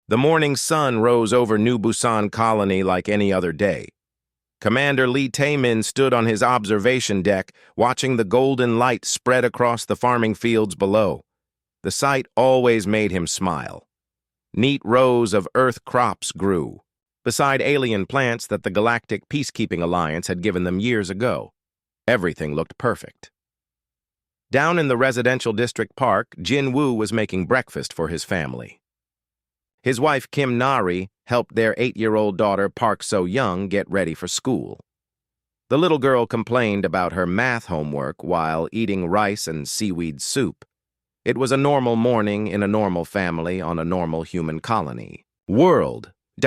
The morning sun rose over New Busan Colony like any other day. Commander Lee Tae-min stood on his observation deck, watching the golden light spread across the farming fields below. The sight always made him smile. Neat rows of Earth crops grew, beside alien plants that the Galactic Peacekeeping Alliance had given them years ago. Everything looked perfect. Down in the residential district park, Jin Woo was making breakfast for his family. His wife Kim Nari helped their 8-year-old daughter Park So-young get ready for school. The little girl complained about her math homework while eating rice and seaweed soup. It was a normal morning in a normal family on a normal human colony.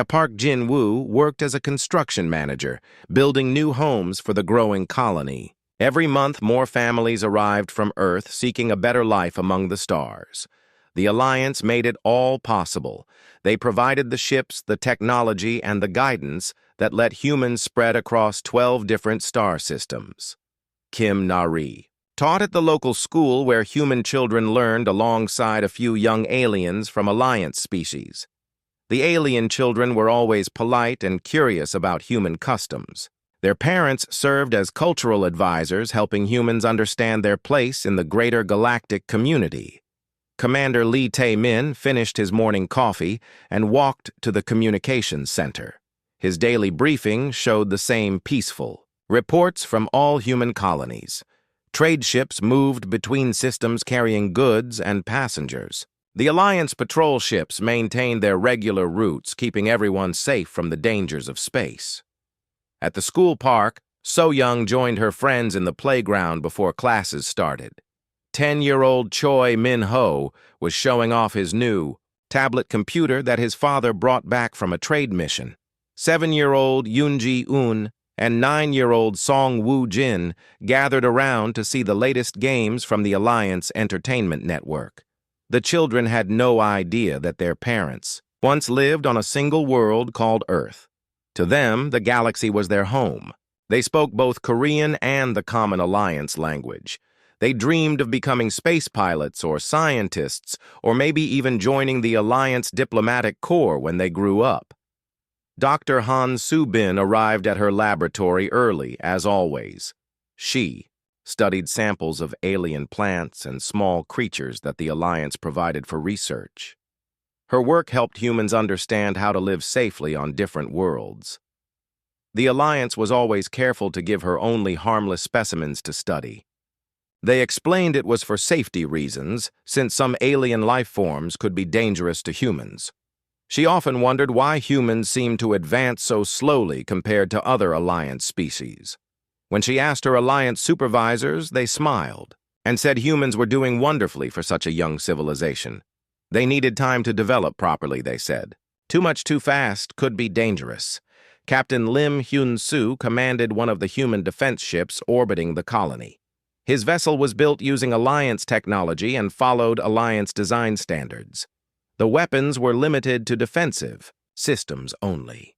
Park Jin Woo worked as a construction manager, building new homes for the growing colony. Every month, more families arrived from Earth seeking a better life among the stars. The Alliance made it all possible. They provided the ships, the technology, and the guidance that let humans spread across 12 different star systems. Kim Nari taught at the local school where human children learned alongside a few young aliens from Alliance species. The alien children were always polite and curious about human customs. Their parents served as cultural advisors, helping humans understand their place in the greater galactic community. Commander Lee Tae-min finished his morning coffee and walked to the communications center. His daily briefing showed the same peaceful reports from all human colonies. Trade ships moved between systems carrying goods and passengers. The Alliance patrol ships maintained their regular routes, keeping everyone safe from the dangers of space. At the school park, So-young joined her friends in the playground before classes started. 10-year-old Choi Min-ho was showing off his new tablet computer that his father brought back from a trade mission. 7-year-old Yoon Ji-un and 9-year-old Song Woo-jin gathered around to see the latest games from the Alliance Entertainment Network. The children had no idea that their parents once lived on a single world called Earth. To them, the galaxy was their home. They spoke both Korean and the common Alliance language. They dreamed of becoming space pilots or scientists, or maybe even joining the Alliance diplomatic corps when they grew up. Dr. Han Soo-bin arrived at her laboratory early, as always. She studied samples of alien plants and small creatures that the Alliance provided for research. Her work helped humans understand how to live safely on different worlds. The Alliance was always careful to give her only harmless specimens to study. They explained it was for safety reasons, since some alien life forms could be dangerous to humans. She often wondered why humans seemed to advance so slowly compared to other Alliance species. When she asked her Alliance supervisors, they smiled and said humans were doing wonderfully for such a young civilization. They needed time to develop properly, they said. Too much too fast could be dangerous. Captain Lim Hyun-soo commanded one of the human defense ships orbiting the colony. His vessel was built using Alliance technology and followed Alliance design standards. The weapons were limited to defensive systems only.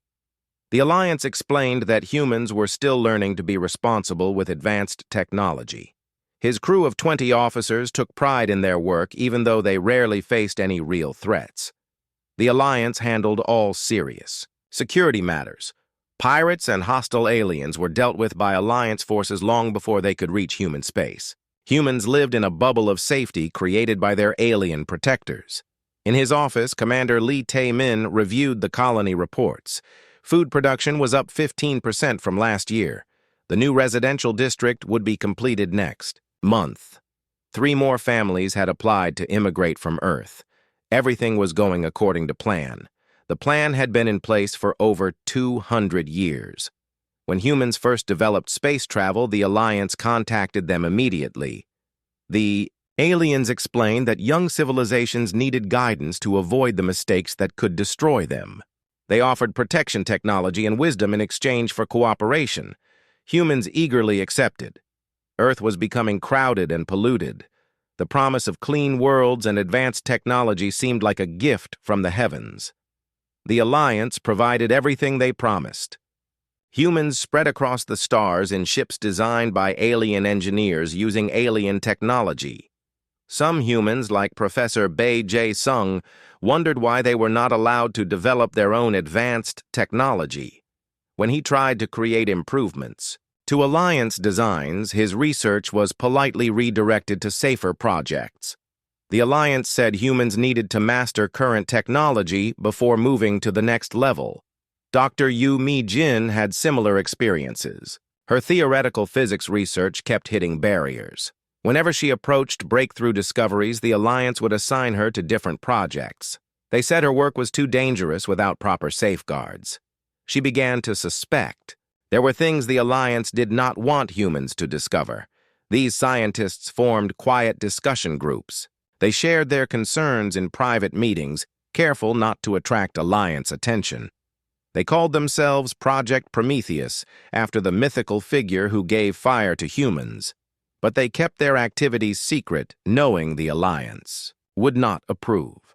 The Alliance explained that humans were still learning to be responsible with advanced technology. His crew of 20 officers took pride in their work even though they rarely faced any real threats. The Alliance handled all serious security matters. Pirates and hostile aliens were dealt with by Alliance forces long before they could reach human space. Humans lived in a bubble of safety created by their alien protectors. In his office, Commander Lee Tae-min reviewed the colony reports. Food production was up 15% from last year. The new residential district would be completed next month. 3 more families had applied to immigrate from Earth. Everything was going according to plan. The plan had been in place for over 200 years. When humans first developed space travel, the Alliance contacted them immediately. The aliens explained that young civilizations needed guidance to avoid the mistakes that could destroy them. They offered protection technology and wisdom in exchange for cooperation. Humans eagerly accepted. Earth was becoming crowded and polluted. The promise of clean worlds and advanced technology seemed like a gift from the heavens. The Alliance provided everything they promised. Humans spread across the stars in ships designed by alien engineers using alien technology. Some humans, like Professor Bei Jae-sung, wondered why they were not allowed to develop their own advanced technology. When he tried to create improvements to Alliance designs, his research was politely redirected to safer projects. The Alliance said humans needed to master current technology before moving to the next level. Dr. Yu Mi-jin had similar experiences. Her theoretical physics research kept hitting barriers. Whenever she approached breakthrough discoveries, the Alliance would assign her to different projects. They said her work was too dangerous without proper safeguards. She began to suspect there were things the Alliance did not want humans to discover. These scientists formed quiet discussion groups. They shared their concerns in private meetings, careful not to attract Alliance attention. They called themselves Project Prometheus, after the mythical figure who gave fire to humans. But they kept their activities secret, knowing the Alliance would not approve.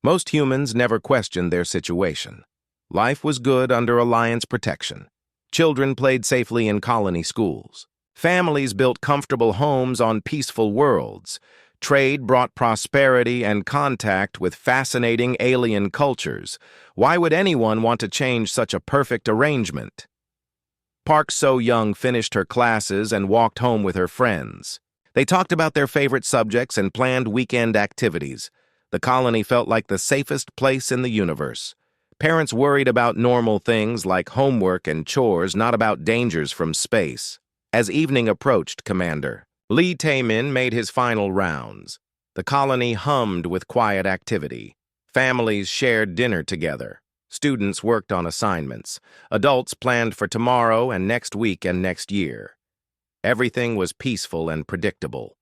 Most humans never questioned their situation. Life was good under Alliance protection. Children played safely in colony schools. Families built comfortable homes on peaceful worlds. Trade brought prosperity and contact with fascinating alien cultures. Why would anyone want to change such a perfect arrangement? Park So-young finished her classes and walked home with her friends. They talked about their favorite subjects and planned weekend activities. The colony felt like the safest place in the universe. Parents worried about normal things like homework and chores, not about dangers from space. As evening approached, Commander Lee Tae-min made his final rounds. The colony hummed with quiet activity. Families shared dinner together. Students worked on assignments. Adults planned for tomorrow and next week and next year. Everything was peaceful and predictable.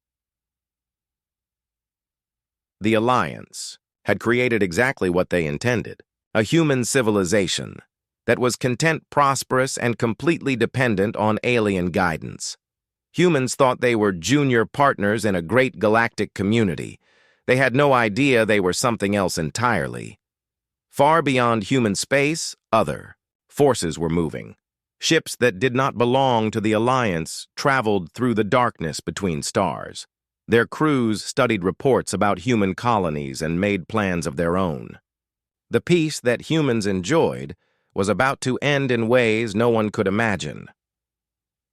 The Alliance had created exactly what they intended, a human civilization that was content, prosperous, and completely dependent on alien guidance. Humans thought they were junior partners in a great galactic community. They had no idea they were something else entirely. Far beyond human space, other forces were moving. Ships that did not belong to the Alliance traveled through the darkness between stars. Their crews studied reports about human colonies and made plans of their own. The peace that humans enjoyed was about to end in ways no one could imagine.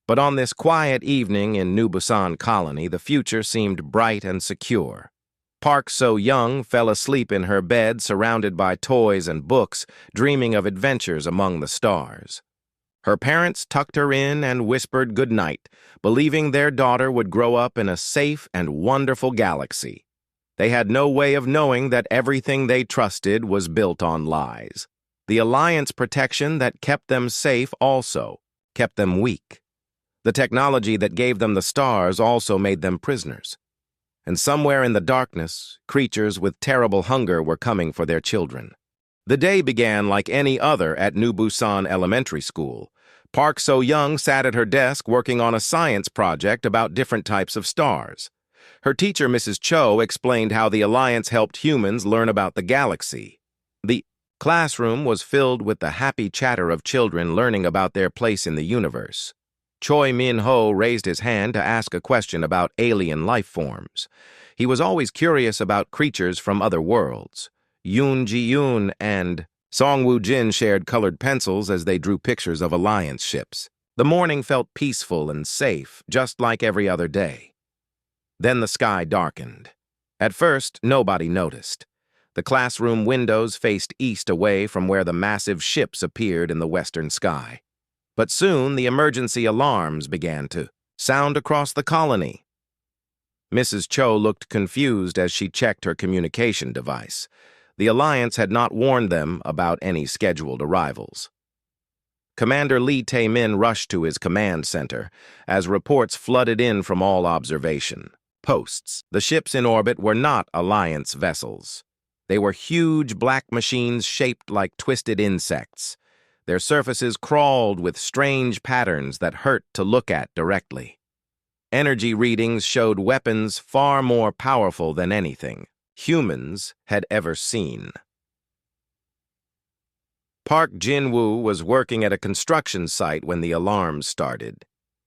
But on this quiet evening in New Busan Colony, the future seemed bright and secure. Park So-young fell asleep in her bed, surrounded by toys and books, dreaming of adventures among the stars. Her parents tucked her in and whispered goodnight, believing their daughter would grow up in a safe and wonderful galaxy. They had no way of knowing that everything they trusted was built on lies. The Alliance protection that kept them safe also kept them weak. The technology that gave them the stars also made them prisoners. And somewhere in the darkness, creatures with terrible hunger were coming for their children. The day began like any other at New Busan Elementary School. Park So-young sat at her desk working on a science project about different types of stars. Her teacher, Mrs. Cho, explained how the Alliance helped humans learn about the galaxy. The classroom was filled with the happy chatter of children learning about their place in the universe. Choi Min-ho raised his hand to ask a question about alien life forms. He was always curious about creatures from other worlds. Yoon Ji-yoon and Song Woo-jin shared colored pencils as they drew pictures of Alliance ships. The morning felt peaceful and safe, just like every other day. Then the sky darkened. At first, nobody noticed. The classroom windows faced east away from where the massive ships appeared in the western sky. But soon the emergency alarms began to sound across the colony. Mrs. Cho looked confused as she checked her communication device. The Alliance had not warned them about any scheduled arrivals. Commander Lee Tae-min rushed to his command center as reports flooded in from all observation posts. The ships in orbit were not Alliance vessels. They were huge black machines shaped like twisted insects. Their surfaces crawled with strange patterns that hurt to look at directly. Energy readings showed weapons far more powerful than anything humans had ever seen. Park Jin-woo was working at a construction site when the alarms started.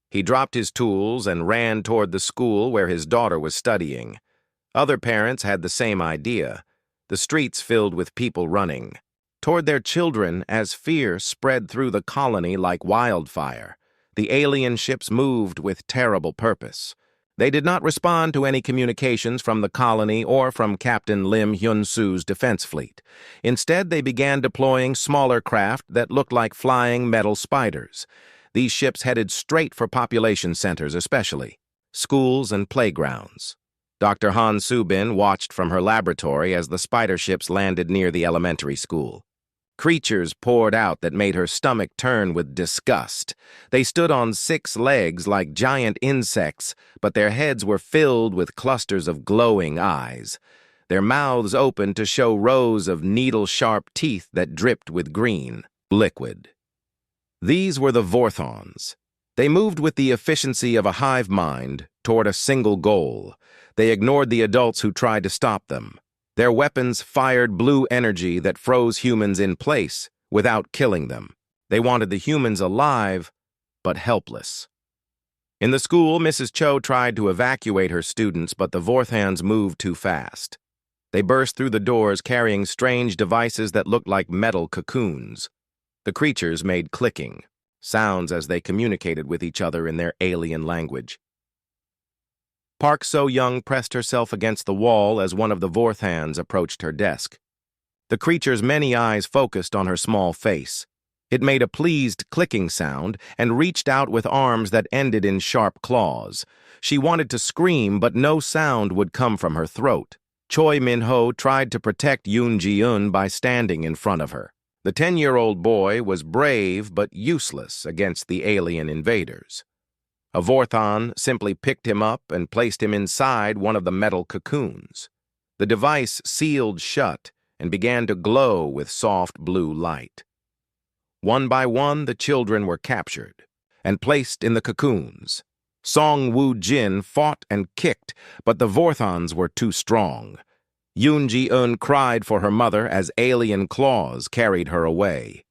He dropped his tools and ran toward the school where his daughter was studying. Other parents had the same idea, the streets filled with people running toward their children as fear spread through the colony like wildfire. The alien ships moved with terrible purpose. They did not respond to any communications from the colony or from Captain Lim Hyun-soo's defense fleet. Instead, they began deploying smaller craft that looked like flying metal spiders. These ships headed straight for population centers especially, schools and playgrounds. Dr. Han Soo-bin watched from her laboratory as the spider ships landed near the elementary school. Creatures poured out that made her stomach turn with disgust. They stood on 6 legs like giant insects, but their heads were filled with clusters of glowing eyes. Their mouths opened to show rows of needle-sharp teeth that dripped with green liquid. These were the Vorthons. They moved with the efficiency of a hive mind toward a single goal. They ignored the adults who tried to stop them. Their weapons fired blue energy that froze humans in place without killing them. They wanted the humans alive, but helpless. In the school, Mrs. Cho tried to evacuate her students, but the Vorthans moved too fast. They burst through the doors carrying strange devices that looked like metal cocoons. The creatures made clicking sounds as they communicated with each other in their alien language. Park So-young pressed herself against the wall as one of the Vorthans approached her desk. The creature's many eyes focused on her small face. It made a pleased clicking sound and reached out with arms that ended in sharp claws. She wanted to scream, but no sound would come from her throat. Choi Min-ho tried to protect Yoon Ji-eun by standing in front of her. The 10-year-old boy was brave but useless against the alien invaders. A Vorthon simply picked him up and placed him inside one of the metal cocoons. The device sealed shut and began to glow with soft blue light. One by one, the children were captured and placed in the cocoons. Song Woo-jin fought and kicked, but the Vorthons were too strong. Yoon Ji-eun cried for her mother as alien claws carried her away.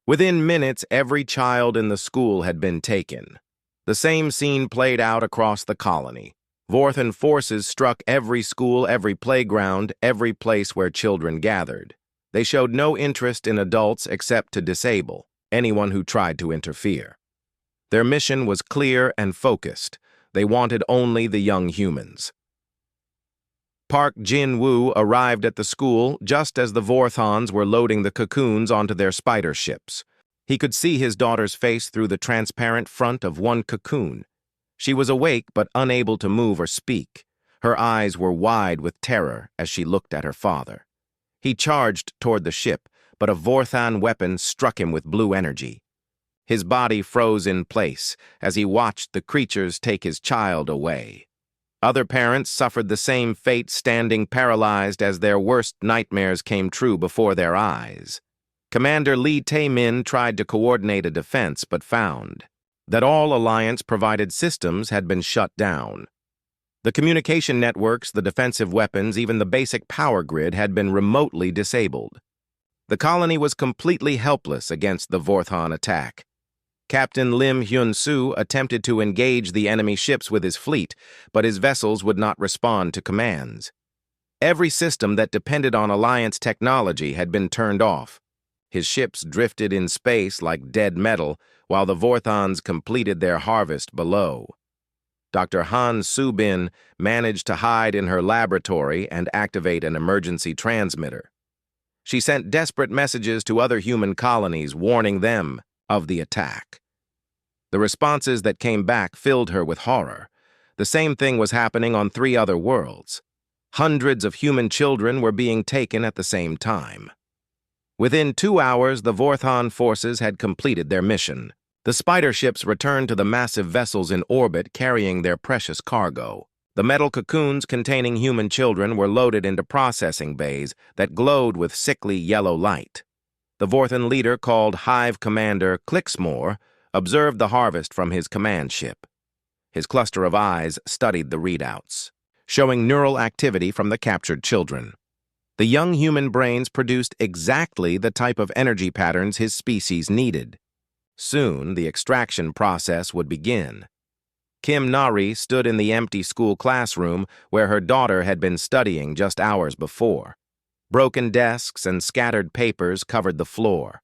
Within minutes, every child in the school had been taken. The same scene played out across the colony. Vorthon forces struck every school, every playground, every place where children gathered. They showed no interest in adults except to disable anyone who tried to interfere. Their mission was clear and focused. They wanted only the young humans. Park Jin-woo arrived at the school just as the Vorthons were loading the cocoons onto their spider ships. He could see his daughter's face through the transparent front of one cocoon. She was awake but unable to move or speak. Her eyes were wide with terror as she looked at her father. He charged toward the ship, but a Vorthon weapon struck him with blue energy. His body froze in place as he watched the creatures take his child away. Other parents suffered the same fate, standing paralyzed as their worst nightmares came true before their eyes. Commander Lee Tae-min tried to coordinate a defense but found that all Alliance-provided systems had been shut down. The communication networks, the defensive weapons, even the basic power grid had been remotely disabled. The colony was completely helpless against the Vorthon attack. Captain Lim Hyun-soo attempted to engage the enemy ships with his fleet, but his vessels would not respond to commands. Every system that depended on Alliance technology had been turned off. His ships drifted in space like dead metal, while the Vorthons completed their harvest below. Dr. Han Soo-bin managed to hide in her laboratory and activate an emergency transmitter. She sent desperate messages to other human colonies warning them of the attack. The responses that came back filled her with horror. The same thing was happening on 3 other worlds. Hundreds of human children were being taken at the same time. Within 2 hours, the Vorthon forces had completed their mission. The spider ships returned to the massive vessels in orbit carrying their precious cargo. The metal cocoons containing human children were loaded into processing bays that glowed with sickly yellow light. The Vorthon leader, called Hive Commander Clicksmore, observed the harvest from his command ship. His cluster of eyes studied the readouts, showing neural activity from the captured children. The young human brains produced exactly the type of energy patterns his species needed. Soon, the extraction process would begin. Kim Nari stood in the empty school classroom where her daughter had been studying just hours before. Broken desks and scattered papers covered the floor.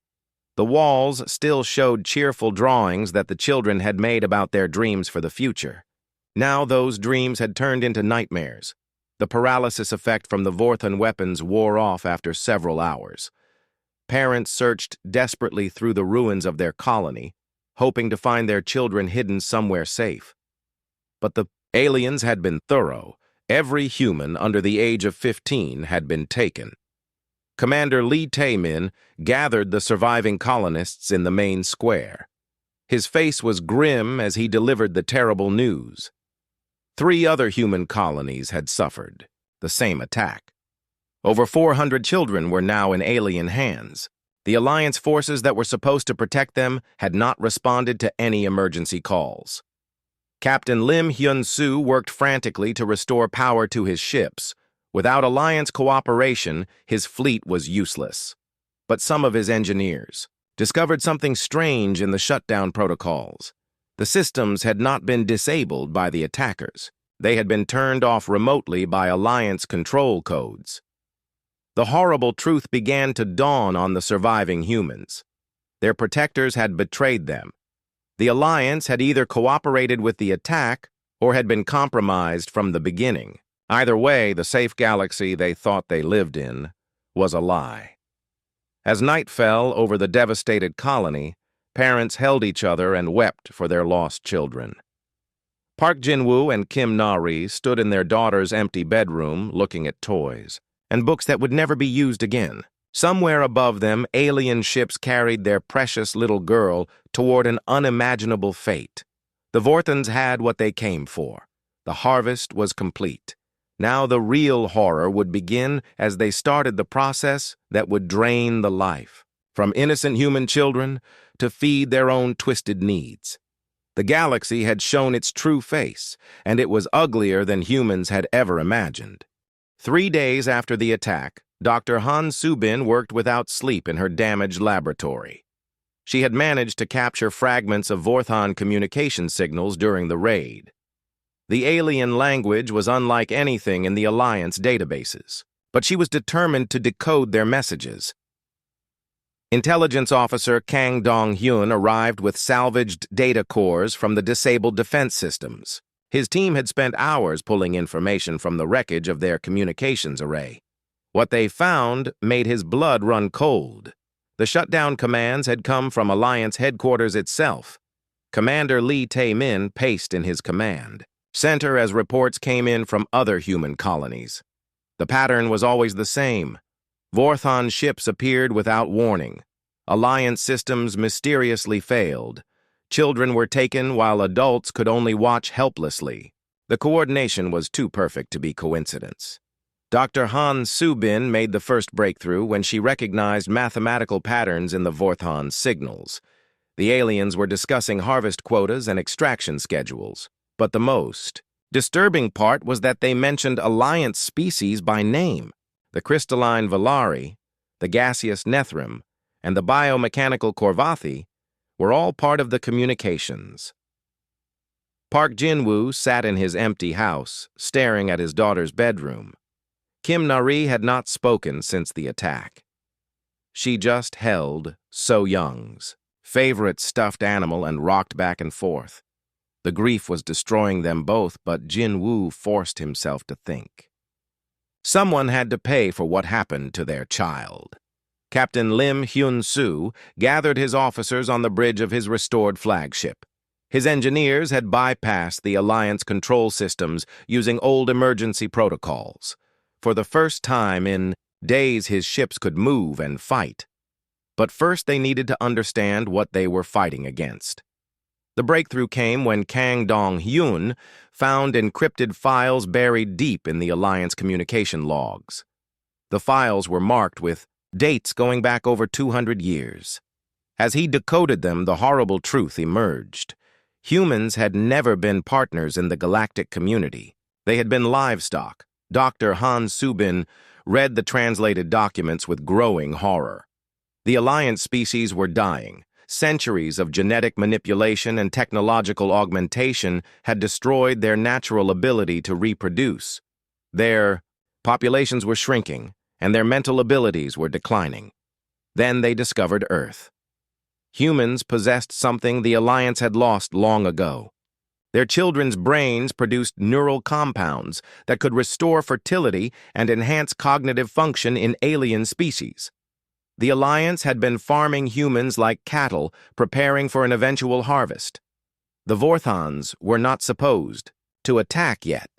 The walls still showed cheerful drawings that the children had made about their dreams for the future. Now those dreams had turned into nightmares. The paralysis effect from the Vorthon weapons wore off after several hours. Parents searched desperately through the ruins of their colony, hoping to find their children hidden somewhere safe. But the aliens had been thorough. Every human under the age of 15 had been taken. Commander Lee Tae-min gathered the surviving colonists in the main square. His face was grim as he delivered the terrible news. 3 other human colonies had suffered the same attack. Over 400 children were now in alien hands. The Alliance forces that were supposed to protect them had not responded to any emergency calls. Captain Lim Hyun-soo worked frantically to restore power to his ships. Without Alliance cooperation, his fleet was useless. But some of his engineers discovered something strange in the shutdown protocols. The systems had not been disabled by the attackers. They had been turned off remotely by Alliance control codes. The horrible truth began to dawn on the surviving humans. Their protectors had betrayed them. The Alliance had either cooperated with the attack or had been compromised from the beginning. Either way, the safe galaxy they thought they lived in was a lie. As night fell over the devastated colony, parents held each other and wept for their lost children. Park Jin-woo and Kim Na-ri stood in their daughter's empty bedroom looking at toys and books that would never be used again. Somewhere above them, alien ships carried their precious little girl toward an unimaginable fate. The Vorthons had what they came for. The harvest was complete. Now the real horror would begin as they started the process that would drain the life from innocent human children to feed their own twisted needs. The galaxy had shown its true face, and it was uglier than humans had ever imagined. 3 days after the attack, Dr. Han Soo-bin worked without sleep in her damaged laboratory. She had managed to capture fragments of Vorthon communication signals during the raid. The alien language was unlike anything in the Alliance databases, but she was determined to decode their messages. Intelligence officer Kang Dong-hyun arrived with salvaged data cores from the disabled defense systems. His team had spent hours pulling information from the wreckage of their communications array. What they found made his blood run cold. The shutdown commands had come from Alliance headquarters itself. Commander Lee Tae-min paced in his command center as reports came in from other human colonies. The pattern was always the same. Vorthon ships appeared without warning. Alliance systems mysteriously failed. Children were taken while adults could only watch helplessly. The coordination was too perfect to be coincidence. Dr. Han Soo-bin made the first breakthrough when she recognized mathematical patterns in the Vorthon signals. The aliens were discussing harvest quotas and extraction schedules. But the most disturbing part was that they mentioned Alliance species by name. The crystalline Valari, the gaseous Nethrim, and the biomechanical Korvathi were all part of the communications. Park Jin-woo sat in his empty house, staring at his daughter's bedroom. Kim Na-ri had not spoken since the attack. She just held So-young's favorite stuffed animal and rocked back and forth. The grief was destroying them both, but Jin-woo forced himself to think. Someone had to pay for what happened to their child. Captain Lim Hyun-soo gathered his officers on the bridge of his restored flagship. His engineers had bypassed the Alliance control systems using old emergency protocols. For the first time in days, his ships could move and fight. But first they needed to understand what they were fighting against. The breakthrough came when Kang Dong-hyun found encrypted files buried deep in the Alliance communication logs. The files were marked with dates going back over 200 years. As he decoded them, the horrible truth emerged. Humans had never been partners in the galactic community. They had been livestock. Dr. Han Soo-bin read the translated documents with growing horror. The Alliance species were dying. Centuries of genetic manipulation and technological augmentation had destroyed their natural ability to reproduce. Their populations were shrinking, and their mental abilities were declining. Then they discovered Earth. Humans possessed something the Alliance had lost long ago. Their children's brains produced neural compounds that could restore fertility and enhance cognitive function in alien species. The Alliance had been farming humans like cattle, preparing for an eventual harvest. The Vorthons were not supposed to attack yet.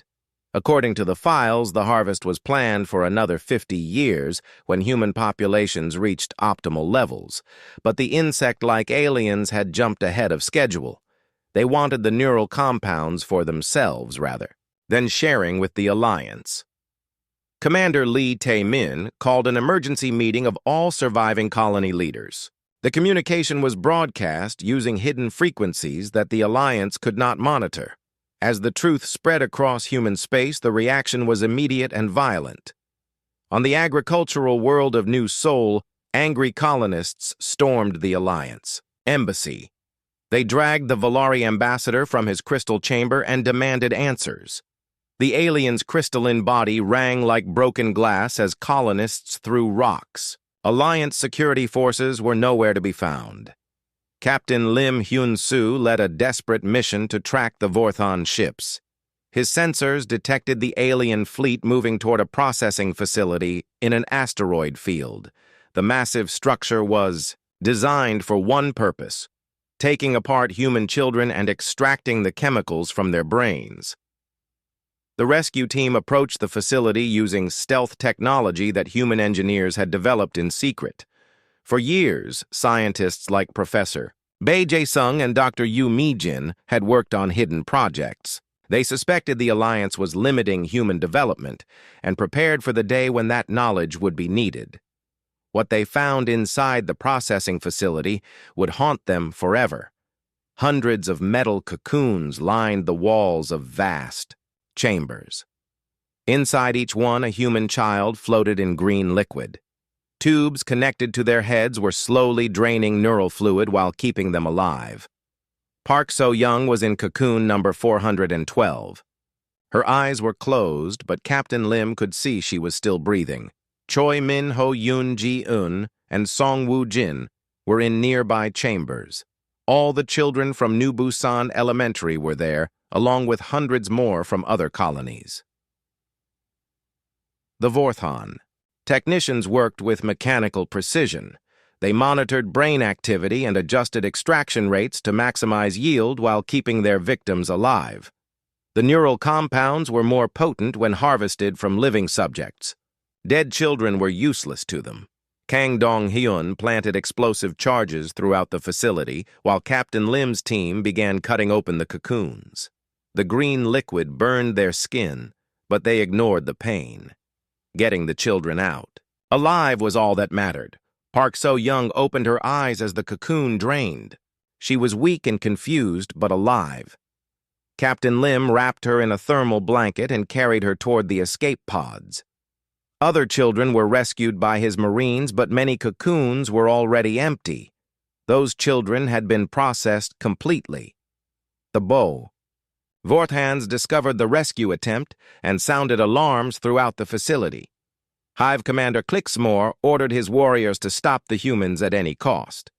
According to the files, the harvest was planned for another 50 years when human populations reached optimal levels, but the insect-like aliens had jumped ahead of schedule. They wanted the neural compounds for themselves, rather than sharing with the Alliance. Commander Lee Tae-min called an emergency meeting of all surviving colony leaders. The communication was broadcast using hidden frequencies that the Alliance could not monitor. As the truth spread across human space, the reaction was immediate and violent. On the agricultural world of New Sol, angry colonists stormed the Alliance embassy. They dragged the Valari ambassador from his crystal chamber and demanded answers. The alien's crystalline body rang like broken glass as colonists threw rocks. Alliance security forces were nowhere to be found. Captain Lim Hyun-soo led a desperate mission to track the Vorthon ships. His sensors detected the alien fleet moving toward a processing facility in an asteroid field. The massive structure was designed for one purpose: taking apart human children and extracting the chemicals from their brains. The rescue team approached the facility using stealth technology that human engineers had developed in secret. For years, scientists like Professor Bae Jae-sung and Dr. Yu Mi-jin had worked on hidden projects. They suspected the Alliance was limiting human development and prepared for the day when that knowledge would be needed. What they found inside the processing facility would haunt them forever. Hundreds of metal cocoons lined the walls of vast chambers. Inside each one, a human child floated in green liquid. Tubes connected to their heads were slowly draining neural fluid while keeping them alive. Park So-young was in cocoon number 412. Her eyes were closed, but Captain Lim could see she was still breathing. Choi Min-ho Yoon Ji-eun and Song Woo-jin were in nearby chambers. All the children from New Busan Elementary were there, along with hundreds more from other colonies. The Vorthon. Technicians worked with mechanical precision. They monitored brain activity and adjusted extraction rates to maximize yield while keeping their victims alive. The neural compounds were more potent when harvested from living subjects. Dead children were useless to them. Kang Dong-hyun planted explosive charges throughout the facility, while Captain Lim's team began cutting open the cocoons. The green liquid burned their skin, but they ignored the pain. Getting the children out alive was all that mattered. Park So-young opened her eyes as the cocoon drained. She was weak and confused, but alive. Captain Lim wrapped her in a thermal blanket and carried her toward the escape pods. Other children were rescued by his Marines, but many cocoons were already empty. Those children had been processed completely. The bow. Vorthans discovered the rescue attempt and sounded alarms throughout the facility. Hive Commander Clicksmore ordered his warriors to stop the humans at any cost.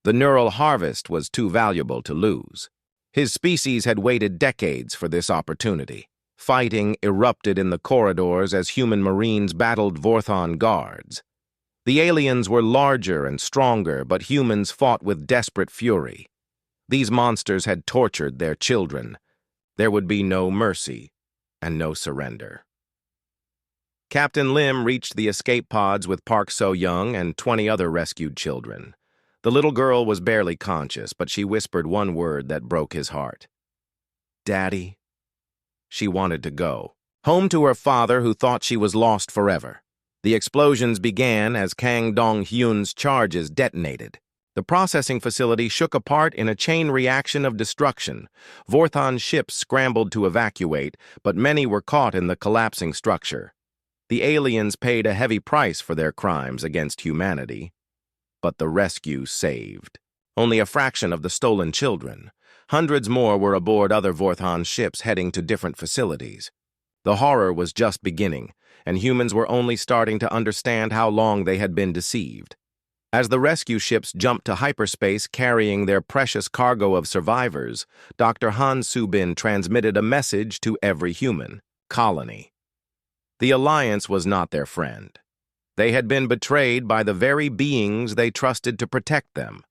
The neural harvest was too valuable to lose. His species had waited decades for this opportunity. Fighting erupted in the corridors as human Marines battled Vorthon guards. The aliens were larger and stronger, but humans fought with desperate fury. These monsters had tortured their children. There would be no mercy and no surrender. Captain Lim reached the escape pods with Park So-young and 20 other rescued children. The little girl was barely conscious, but she whispered one word that broke his heart. "Daddy." She wanted to go home to her father, who thought she was lost forever. The explosions began as Kang Dong-hyun's charges detonated. The processing facility shook apart in a chain reaction of destruction. Vorthon ships scrambled to evacuate, but many were caught in the collapsing structure. The aliens paid a heavy price for their crimes against humanity. But the rescue saved. only a fraction of the stolen children. Hundreds more were aboard other Vorthon ships heading to different facilities. The horror was just beginning, and humans were only starting to understand how long they had been deceived. As the rescue ships jumped to hyperspace carrying their precious cargo of survivors, Dr. Han Su-bin transmitted a message to every human colony. The Alliance was not their friend. They had been betrayed by the very beings they trusted to protect them.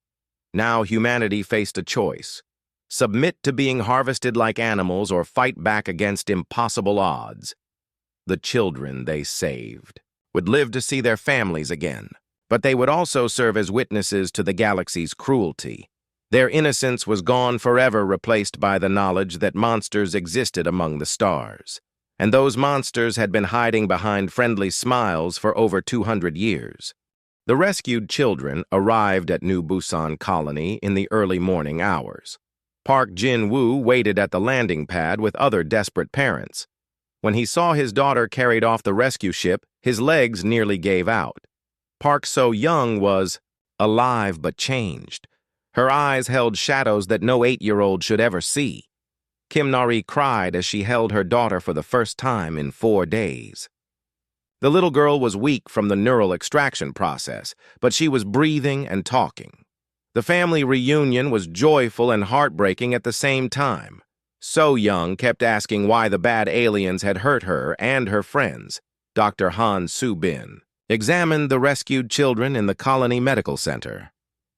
Now humanity faced a choice: submit to being harvested like animals or fight back against impossible odds. The children they saved would live to see their families again, but they would also serve as witnesses to the galaxy's cruelty. Their innocence was gone forever, replaced by the knowledge that monsters existed among the stars. And those monsters had been hiding behind friendly smiles for over 200 years. The rescued children arrived at New Busan Colony in the early morning hours. Park Jin-woo waited at the landing pad with other desperate parents. When he saw his daughter carried off the rescue ship, his legs nearly gave out. Park So-young was alive but changed. Her eyes held shadows that no 8-year-old should ever see. Kim Nari cried as she held her daughter for the first time in 4 days. The little girl was weak from the neural extraction process, but she was breathing and talking. The family reunion was joyful and heartbreaking at the same time. So-young kept asking why the bad aliens had hurt her and her friends. Dr. Han Su-bin examined the rescued children in the Colony Medical Center.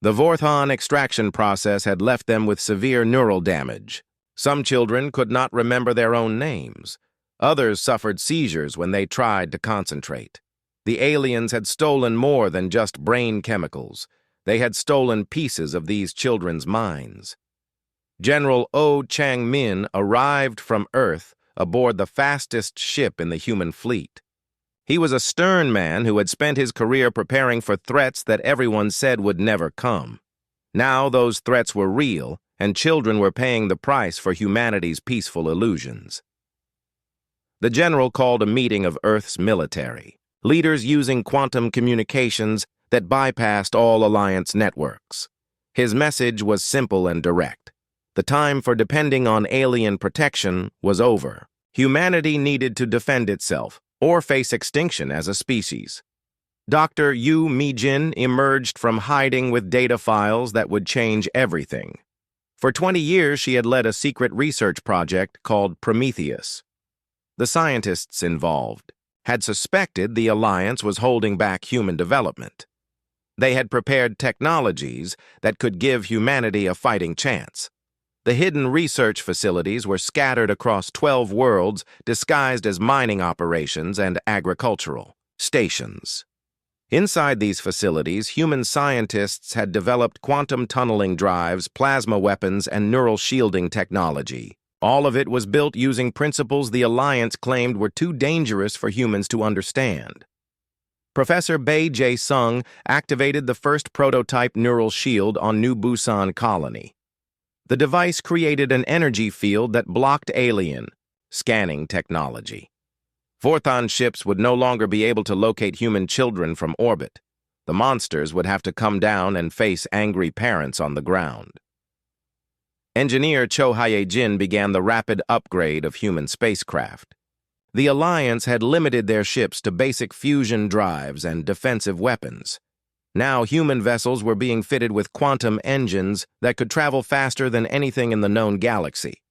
The Vorthon extraction process had left them with severe neural damage. Some children could not remember their own names. Others suffered seizures when they tried to concentrate. The aliens had stolen more than just brain chemicals. They had stolen pieces of these children's minds. General Oh Chang-min arrived from Earth aboard the fastest ship in the human fleet. He was a stern man who had spent his career preparing for threats that everyone said would never come. Now those threats were real, and children were paying the price for humanity's peaceful illusions. The general called a meeting of Earth's military, leaders using quantum communications that bypassed all Alliance networks. His message was simple and direct. The time for depending on alien protection was over. Humanity needed to defend itself or face extinction as a species. Dr. Yu Mi-jin emerged from hiding with data files that would change everything. For 20 years, she had led a secret research project called Prometheus. The scientists involved had suspected the Alliance was holding back human development. They had prepared technologies that could give humanity a fighting chance. The hidden research facilities were scattered across 12 worlds, disguised as mining operations and agricultural stations. Inside these facilities, human scientists had developed quantum tunneling drives, plasma weapons, and neural shielding technology. All of it was built using principles the Alliance claimed were too dangerous for humans to understand. Professor Bae Jae-sung activated the first prototype neural shield on New Busan Colony. The device created an energy field that blocked alien scanning technology. Vorthon ships would no longer be able to locate human children from orbit. The monsters would have to come down and face angry parents on the ground. Engineer Cho Hae-jin began the rapid upgrade of human spacecraft. The Alliance had limited their ships to basic fusion drives and defensive weapons. Now human vessels were being fitted with quantum engines that could travel faster than anything in the known galaxy.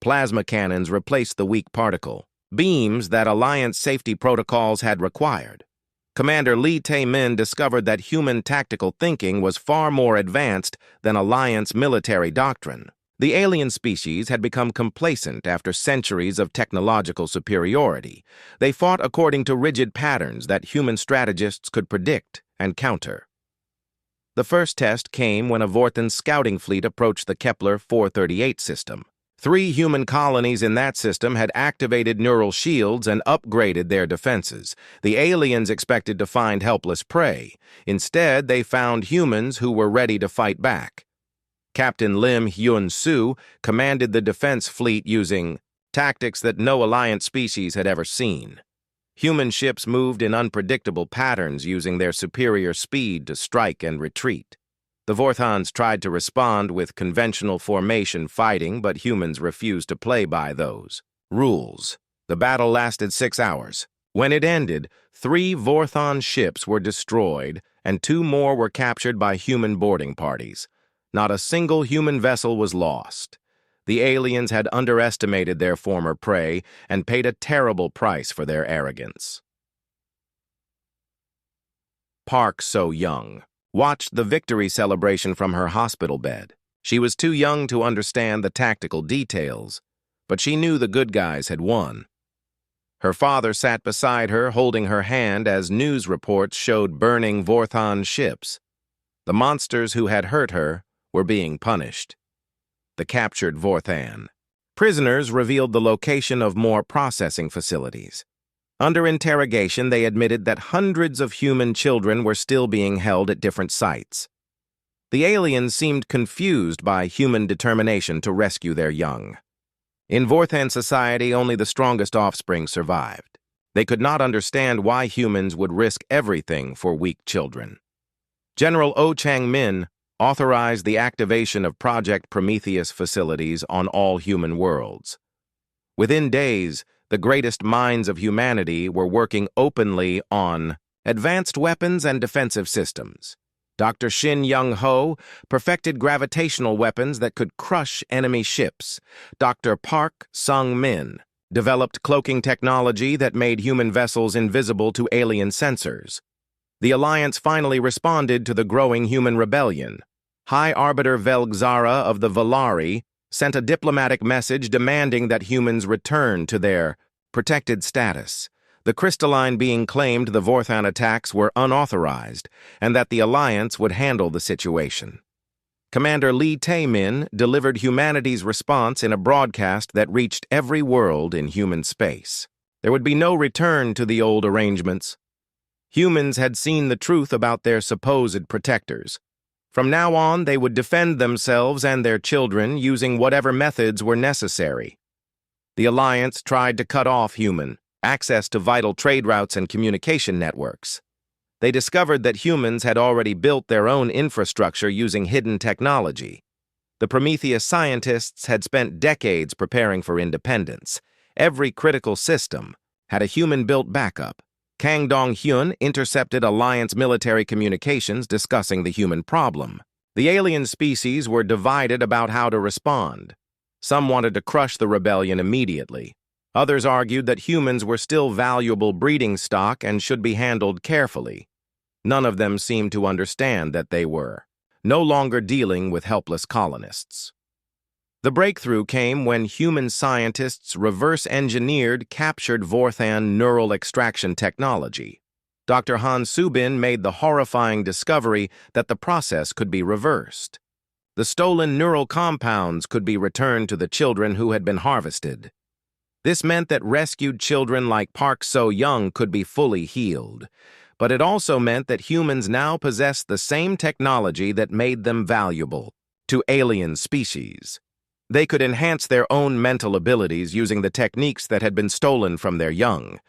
Plasma cannons replaced the weak particle beams that Alliance safety protocols had required. Commander Lee Tae-min discovered that human tactical thinking was far more advanced than Alliance military doctrine. The alien species had become complacent after centuries of technological superiority. They fought according to rigid patterns that human strategists could predict and counter. The first test came when a Vorthon scouting fleet approached the Kepler 438 system. 3 human colonies in that system had activated neural shields and upgraded their defenses. The aliens expected to find helpless prey. Instead, they found humans who were ready to fight back. Captain Lim Hyun-soo commanded the defense fleet using tactics that no Alliance species had ever seen. Human ships moved in unpredictable patterns using their superior speed to strike and retreat. The Vorthons tried to respond with conventional formation fighting, but humans refused to play by those rules. The battle lasted 6 hours. When it ended, 3 Vorthon ships were destroyed, and 2 more were captured by human boarding parties. Not a single human vessel was lost. The aliens had underestimated their former prey and paid a terrible price for their arrogance. Park So-young watched the victory celebration from her hospital bed. She was too young to understand the tactical details, but she knew the good guys had won. Her father sat beside her, holding her hand as news reports showed burning Vorthon ships. The monsters who had hurt her were being punished. The captured Vorthan. Prisoners revealed the location of more processing facilities. Under interrogation, they admitted that hundreds of human children were still being held at different sites. The aliens seemed confused by human determination to rescue their young. In Vorthan society, only the strongest offspring survived. They could not understand why humans would risk everything for weak children. General Oh Chang-min authorized the activation of Project Prometheus facilities on all human worlds. Within days, the greatest minds of humanity were working openly on advanced weapons and defensive systems. Dr. Shin Young-ho perfected gravitational weapons that could crush enemy ships. Dr. Park Sung-min developed cloaking technology that made human vessels invisible to alien sensors. The Alliance finally responded to the growing human rebellion. High Arbiter Velgzara of the Valari sent a diplomatic message demanding that humans return to their protected status. The crystalline being claimed the Vorthan attacks were unauthorized and that the Alliance would handle the situation. Commander Lee Tae-min delivered humanity's response in a broadcast that reached every world in human space. There would be no return to the old arrangements. Humans had seen the truth about their supposed protectors. From now on, they would defend themselves and their children using whatever methods were necessary. The Alliance tried to cut off human access to vital trade routes and communication networks. They discovered that humans had already built their own infrastructure using hidden technology. The Prometheus scientists had spent decades preparing for independence. Every critical system had a human-built backup. Kang Dong-hyun intercepted Alliance military communications discussing the human problem. The alien species were divided about how to respond. Some wanted to crush the rebellion immediately. Others argued that humans were still valuable breeding stock and should be handled carefully. None of them seemed to understand that they were no longer dealing with helpless colonists. The breakthrough came when human scientists reverse-engineered captured Vorthan neural extraction technology. Dr. Han Subin made the horrifying discovery that the process could be reversed. The stolen neural compounds could be returned to the children who had been harvested. This meant that rescued children like Park So-young could be fully healed. But it also meant that humans now possessed the same technology that made them valuable to alien species. They could enhance their own mental abilities using the techniques that had been stolen from their young.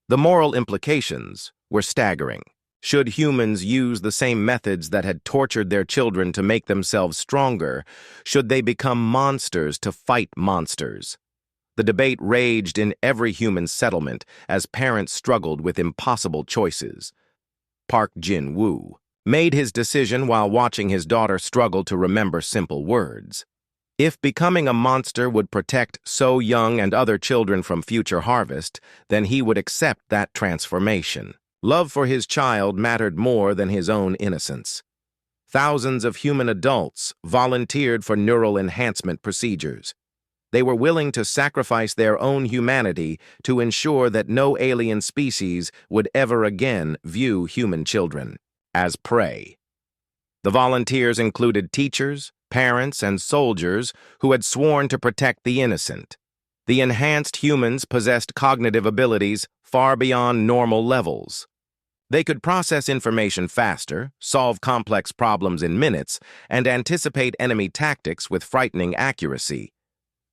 The moral implications were staggering. Should humans use the same methods that had tortured their children to make themselves stronger? Should they become monsters to fight monsters? The debate raged in every human settlement as parents struggled with impossible choices. Park Jin-woo made his decision while watching his daughter struggle to remember simple words. If becoming a monster would protect So-young and other children from future harvest, then he would accept that transformation. Love for his child mattered more than his own innocence. Thousands of human adults volunteered for neural enhancement procedures. They were willing to sacrifice their own humanity to ensure that no alien species would ever again view human children as prey. The volunteers included teachers, parents, and soldiers who had sworn to protect the innocent. The enhanced humans possessed cognitive abilities far beyond normal levels. They could process information faster, solve complex problems in minutes, and anticipate enemy tactics with frightening accuracy.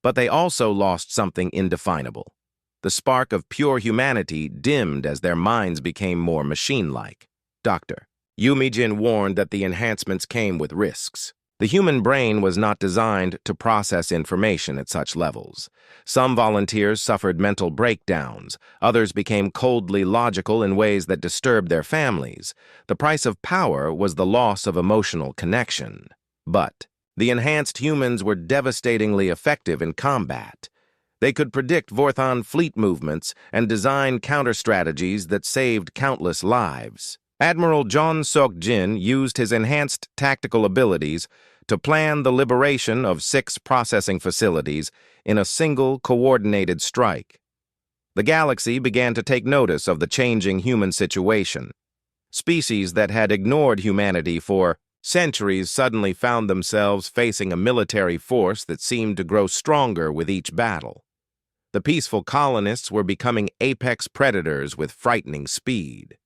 But they also lost something indefinable. The spark of pure humanity dimmed as their minds became more machine-like. Doctor, Yumijin warned that the enhancements came with risks. The human brain was not designed to process information at such levels. Some volunteers suffered mental breakdowns. Others became coldly logical in ways that disturbed their families. The price of power was the loss of emotional connection. But the enhanced humans were devastatingly effective in combat. They could predict Vorthon fleet movements and design counter-strategies that saved countless lives. Admiral Jeon Seok-jin used his enhanced tactical abilities to plan the liberation of 6 processing facilities in a single coordinated strike. The galaxy began to take notice of the changing human situation. Species that had ignored humanity for centuries suddenly found themselves facing a military force that seemed to grow stronger with each battle. The peaceful colonists were becoming apex predators with frightening speed.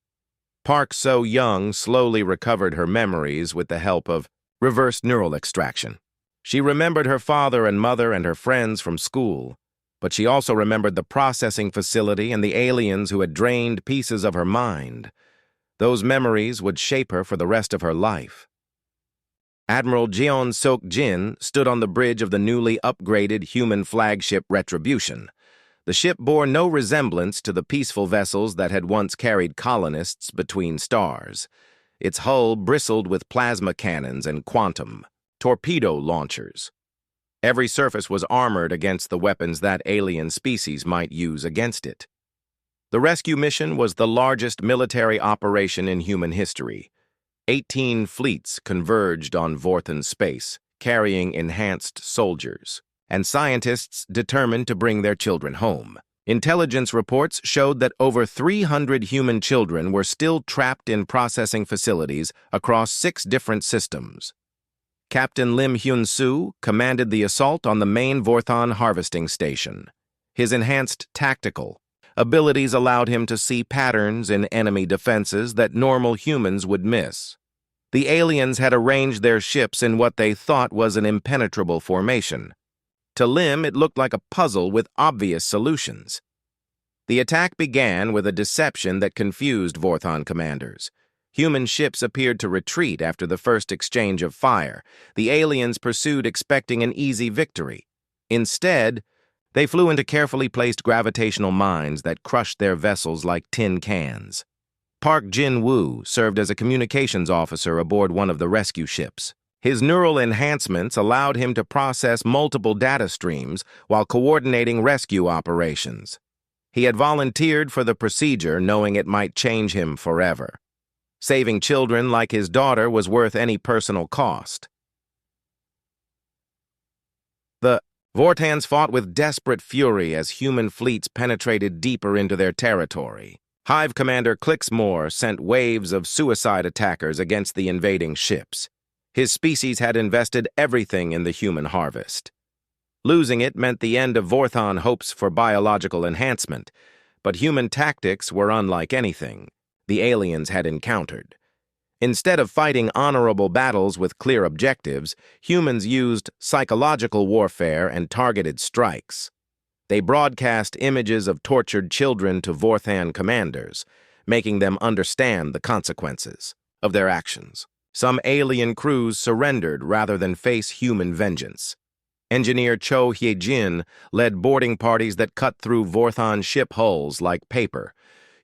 Park So-young slowly recovered her memories with the help of reverse neural extraction. She remembered her father and mother and her friends from school, but she also remembered the processing facility and the aliens who had drained pieces of her mind. Those memories would shape her for the rest of her life. Admiral Jeon Seok-jin stood on the bridge of the newly upgraded human flagship Retribution. The ship bore no resemblance to the peaceful vessels that had once carried colonists between stars. Its hull bristled with plasma cannons and quantum torpedo launchers. Every surface was armored against the weapons that alien species might use against it. The rescue mission was the largest military operation in human history. 18 fleets converged on Vorthon space, carrying enhanced soldiers, and scientists determined to bring their children home. Intelligence reports showed that over 300 human children were still trapped in processing facilities across 6 different systems. Captain Lim Hyun-soo commanded the assault on the main Vorthon harvesting station. His enhanced tactical abilities allowed him to see patterns in enemy defenses that normal humans would miss. The aliens had arranged their ships in what they thought was an impenetrable formation. To Lim, it looked like a puzzle with obvious solutions. The attack began with a deception that confused Vorthon commanders. Human ships appeared to retreat after the first exchange of fire. The aliens pursued expecting an easy victory. Instead, they flew into carefully placed gravitational mines that crushed their vessels like tin cans. Park Jin-woo served as a communications officer aboard one of the rescue ships. His neural enhancements allowed him to process multiple data streams while coordinating rescue operations. He had volunteered for the procedure, knowing it might change him forever. Saving children like his daughter was worth any personal cost. The Vortans fought with desperate fury as human fleets penetrated deeper into their territory. Hive Commander Clixmore sent waves of suicide attackers against the invading ships. His species had invested everything in the human harvest. Losing it meant the end of Vorthon hopes for biological enhancement, but human tactics were unlike anything the aliens had encountered. Instead of fighting honorable battles with clear objectives, humans used psychological warfare and targeted strikes. They broadcast images of tortured children to Vorthon commanders, making them understand the consequences of their actions. Some alien crews surrendered rather than face human vengeance. Engineer Cho Hye-jin led boarding parties that cut through Vorthon ship hulls like paper.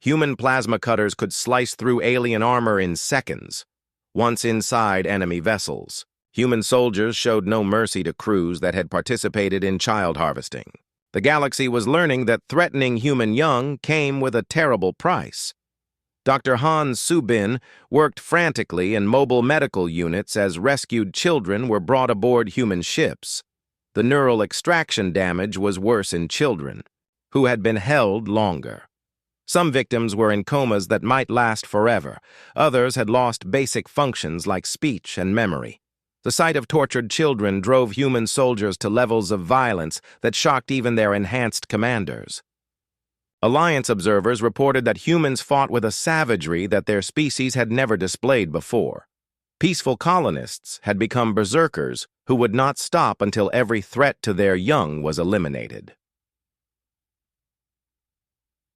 Human plasma cutters could slice through alien armor in seconds. Once inside enemy vessels, human soldiers showed no mercy to crews that had participated in child harvesting. The galaxy was learning that threatening human young came with a terrible price. Dr. Han Soo-bin worked frantically in mobile medical units as rescued children were brought aboard human ships. The neural extraction damage was worse in children, who had been held longer. Some victims were in comas that might last forever. Others had lost basic functions like speech and memory. The sight of tortured children drove human soldiers to levels of violence that shocked even their enhanced commanders. Alliance observers reported that humans fought with a savagery that their species had never displayed before. Peaceful colonists had become berserkers who would not stop until every threat to their young was eliminated.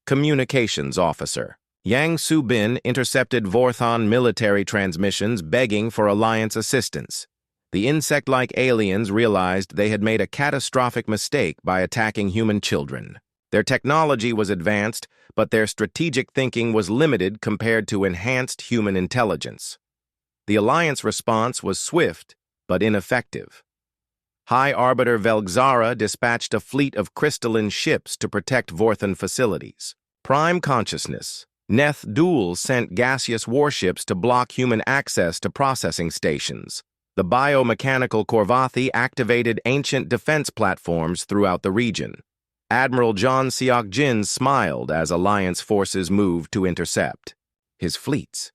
Communications Officer. Yang Su-bin intercepted Vorthon military transmissions begging for Alliance assistance. The insect-like aliens realized they had made a catastrophic mistake by attacking human children. Their technology was advanced, but their strategic thinking was limited compared to enhanced human intelligence. The Alliance response was swift, but ineffective. High Arbiter Velgzara dispatched a fleet of crystalline ships to protect Vorthon facilities. Prime Consciousness. Neth Duel sent gaseous warships to block human access to processing stations. The biomechanical Korvathi activated ancient defense platforms throughout the region. Admiral John Seok-jin smiled as Alliance forces moved to intercept his fleets.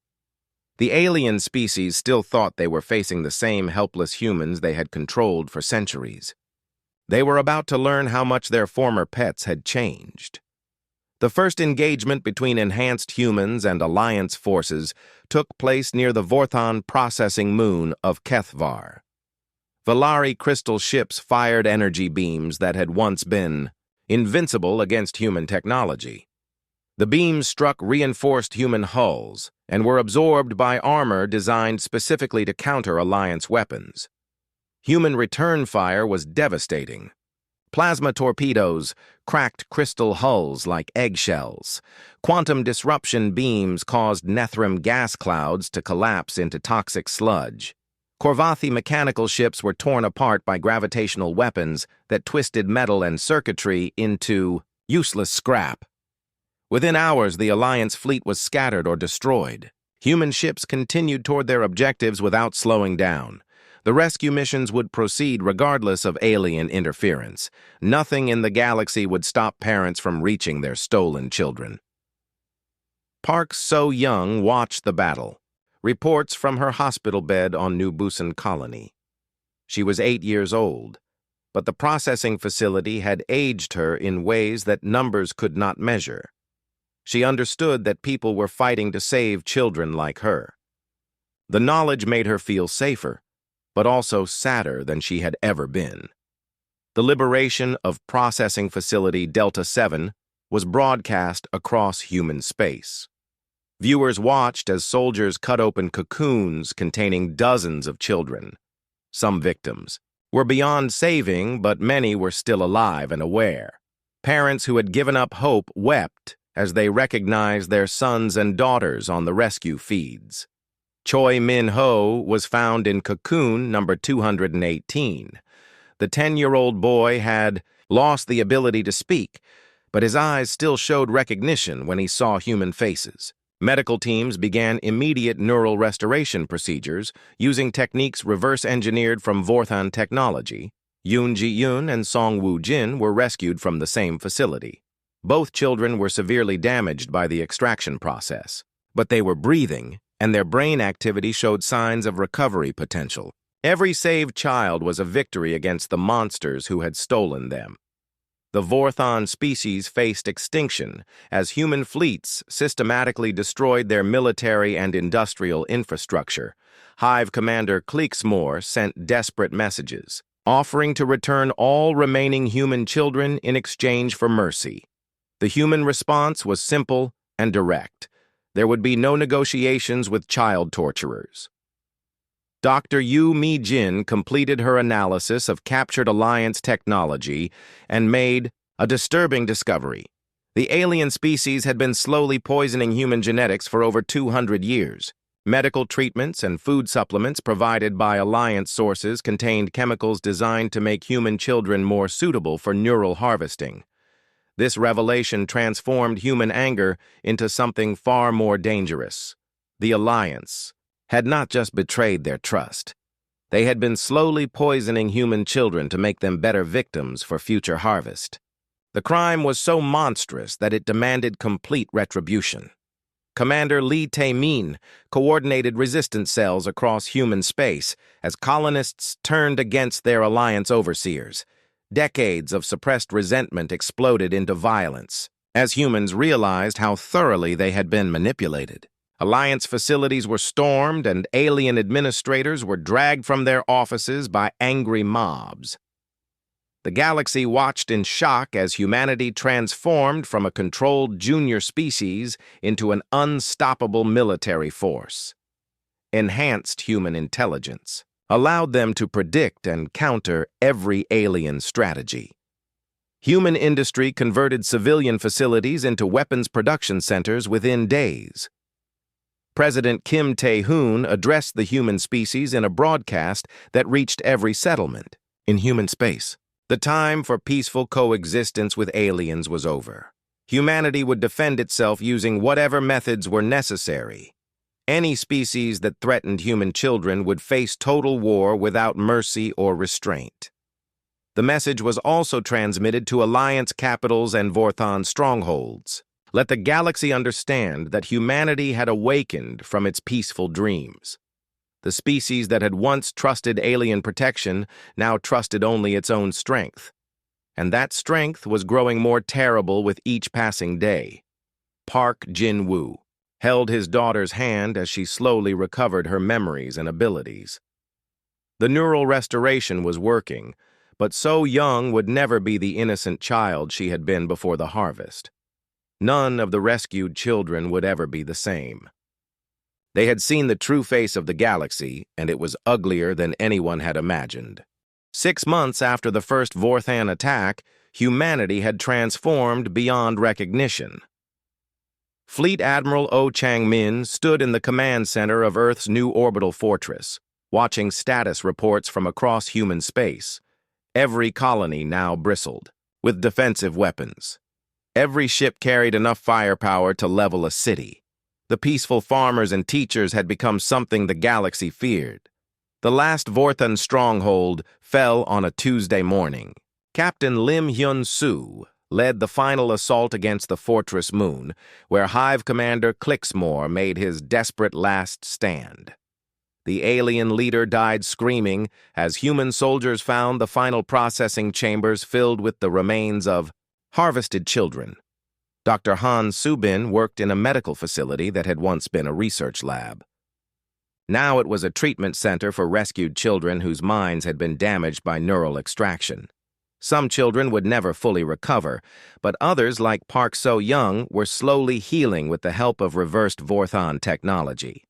The alien species still thought they were facing the same helpless humans they had controlled for centuries. They were about to learn how much their former pets had changed. The first engagement between enhanced humans and Alliance forces took place near the Vorthon processing moon of Kethvar. Valari crystal ships fired energy beams that had once been invincible against human technology. The beams struck reinforced human hulls and were absorbed by armor designed specifically to counter Alliance weapons. Human return fire was devastating. Plasma torpedoes cracked crystal hulls like eggshells. Quantum disruption beams caused Nethrim gas clouds to collapse into toxic sludge. Korvathi mechanical ships were torn apart by gravitational weapons that twisted metal and circuitry into useless scrap. Within hours, the Alliance fleet was scattered or destroyed. Human ships continued toward their objectives without slowing down. The rescue missions would proceed regardless of alien interference. Nothing in the galaxy would stop parents from reaching their stolen children. Park So-young watched the battle. Reports from her hospital bed on New Busan colony. She was 8 years old, but the processing facility had aged her in ways that numbers could not measure. She understood that people were fighting to save children like her. The knowledge made her feel safer, but also sadder than she had ever been. The liberation of Processing Facility Delta 7 was broadcast across human space. Viewers watched as soldiers cut open cocoons containing dozens of children. Some victims were beyond saving, but many were still alive and aware. Parents who had given up hope wept as they recognized their sons and daughters on the rescue feeds. Choi Min-ho was found in cocoon number 218. The 10-year-old boy had lost the ability to speak, but his eyes still showed recognition when he saw human faces. Medical teams began immediate neural restoration procedures using techniques reverse-engineered from Vorthon technology. Yoon Ji-yoon and Song Woo-jin were rescued from the same facility. Both children were severely damaged by the extraction process, but they were breathing, and their brain activity showed signs of recovery potential. Every saved child was a victory against the monsters who had stolen them. The Vorthon species faced extinction as human fleets systematically destroyed their military and industrial infrastructure. Hive Commander Kleeksmoor sent desperate messages, offering to return all remaining human children in exchange for mercy. The human response was simple and direct. There would be no negotiations with child torturers. Dr. Yu Mi-jin completed her analysis of captured Alliance technology and made a disturbing discovery. The alien species had been slowly poisoning human genetics for over 200 years. Medical treatments and food supplements provided by Alliance sources contained chemicals designed to make human children more suitable for neural harvesting. This revelation transformed human anger into something far more dangerous. The Alliance had not just betrayed their trust. They had been slowly poisoning human children to make them better victims for future harvest. The crime was so monstrous that it demanded complete retribution. Commander Lee Tae-min coordinated resistance cells across human space as colonists turned against their Alliance overseers. Decades of suppressed resentment exploded into violence as humans realized how thoroughly they had been manipulated. Alliance facilities were stormed and alien administrators were dragged from their offices by angry mobs. The galaxy watched in shock as humanity transformed from a controlled junior species into an unstoppable military force. Enhanced human intelligence allowed them to predict and counter every alien strategy. Human industry converted civilian facilities into weapons production centers within days. President Kim Tae-hoon addressed the human species in a broadcast that reached every settlement in human space. The time for peaceful coexistence with aliens was over. Humanity would defend itself using whatever methods were necessary. Any species that threatened human children would face total war without mercy or restraint. The message was also transmitted to Alliance capitals and Vorthon strongholds. Let the galaxy understand that humanity had awakened from its peaceful dreams. The species that had once trusted alien protection now trusted only its own strength. And that strength was growing more terrible with each passing day. Park Jin-woo held his daughter's hand as she slowly recovered her memories and abilities. The neural restoration was working, but So Young would never be the innocent child she had been before the harvest. None of the rescued children would ever be the same. They had seen the true face of the galaxy, and it was uglier than anyone had imagined. 6 months after the first Vorthan attack, humanity had transformed beyond recognition. Fleet Admiral Oh Chang-min stood in the command center of Earth's new orbital fortress, watching status reports from across human space. Every colony now bristled with defensive weapons. Every ship carried enough firepower to level a city. The peaceful farmers and teachers had become something the galaxy feared. The last Vorthan stronghold fell on a Tuesday morning. Captain Lim Hyun-soo led the final assault against the Fortress Moon, where Hive Commander Clixmore made his desperate last stand. The alien leader died screaming as human soldiers found the final processing chambers filled with the remains of harvested children. Dr. Han Subin worked in a medical facility that had once been a research lab. Now it was a treatment center for rescued children whose minds had been damaged by neural extraction. Some children would never fully recover, but others, like Park So-young, were slowly healing with the help of reversed Vorthon technology.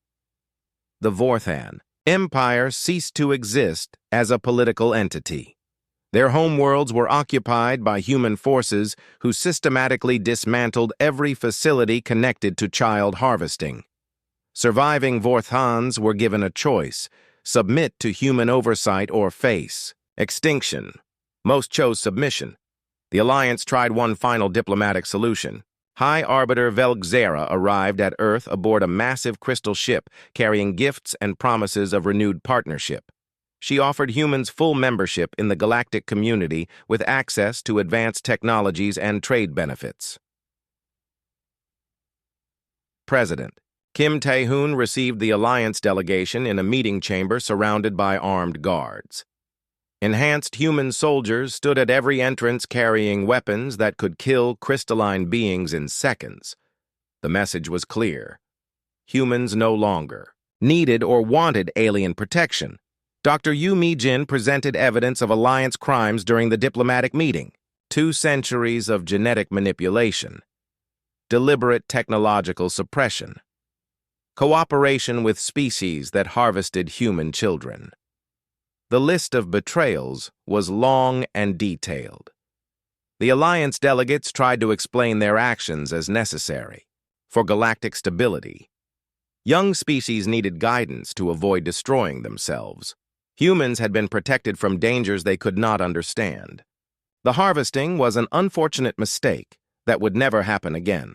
The Vorthan Empire ceased to exist as a political entity. Their homeworlds were occupied by human forces who systematically dismantled every facility connected to child harvesting. Surviving Vorthans were given a choice: submit to human oversight or face extinction. Most chose submission. The Alliance tried one final diplomatic solution. High Arbiter Velgzera arrived at Earth aboard a massive crystal ship carrying gifts and promises of renewed partnership. She offered humans full membership in the galactic community with access to advanced technologies and trade benefits. President Kim Tae-hoon received the Alliance delegation in a meeting chamber surrounded by armed guards. Enhanced human soldiers stood at every entrance carrying weapons that could kill crystalline beings in seconds. The message was clear. Humans no longer needed or wanted alien protection. Dr. Yu Mi-jin presented evidence of Alliance crimes during the diplomatic meeting. 2 centuries of genetic manipulation, deliberate technological suppression, cooperation with species that harvested human children. The list of betrayals was long and detailed. The Alliance delegates tried to explain their actions as necessary for galactic stability. Young species needed guidance to avoid destroying themselves. Humans had been protected from dangers they could not understand. The harvesting was an unfortunate mistake that would never happen again.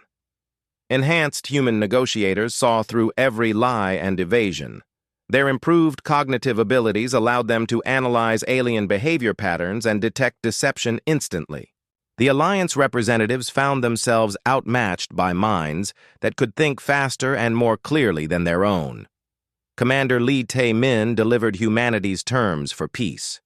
Enhanced human negotiators saw through every lie and evasion. Their improved cognitive abilities allowed them to analyze alien behavior patterns and detect deception instantly. The Alliance representatives found themselves outmatched by minds that could think faster and more clearly than their own. Commander Lee Tae-min delivered humanity's terms for peace.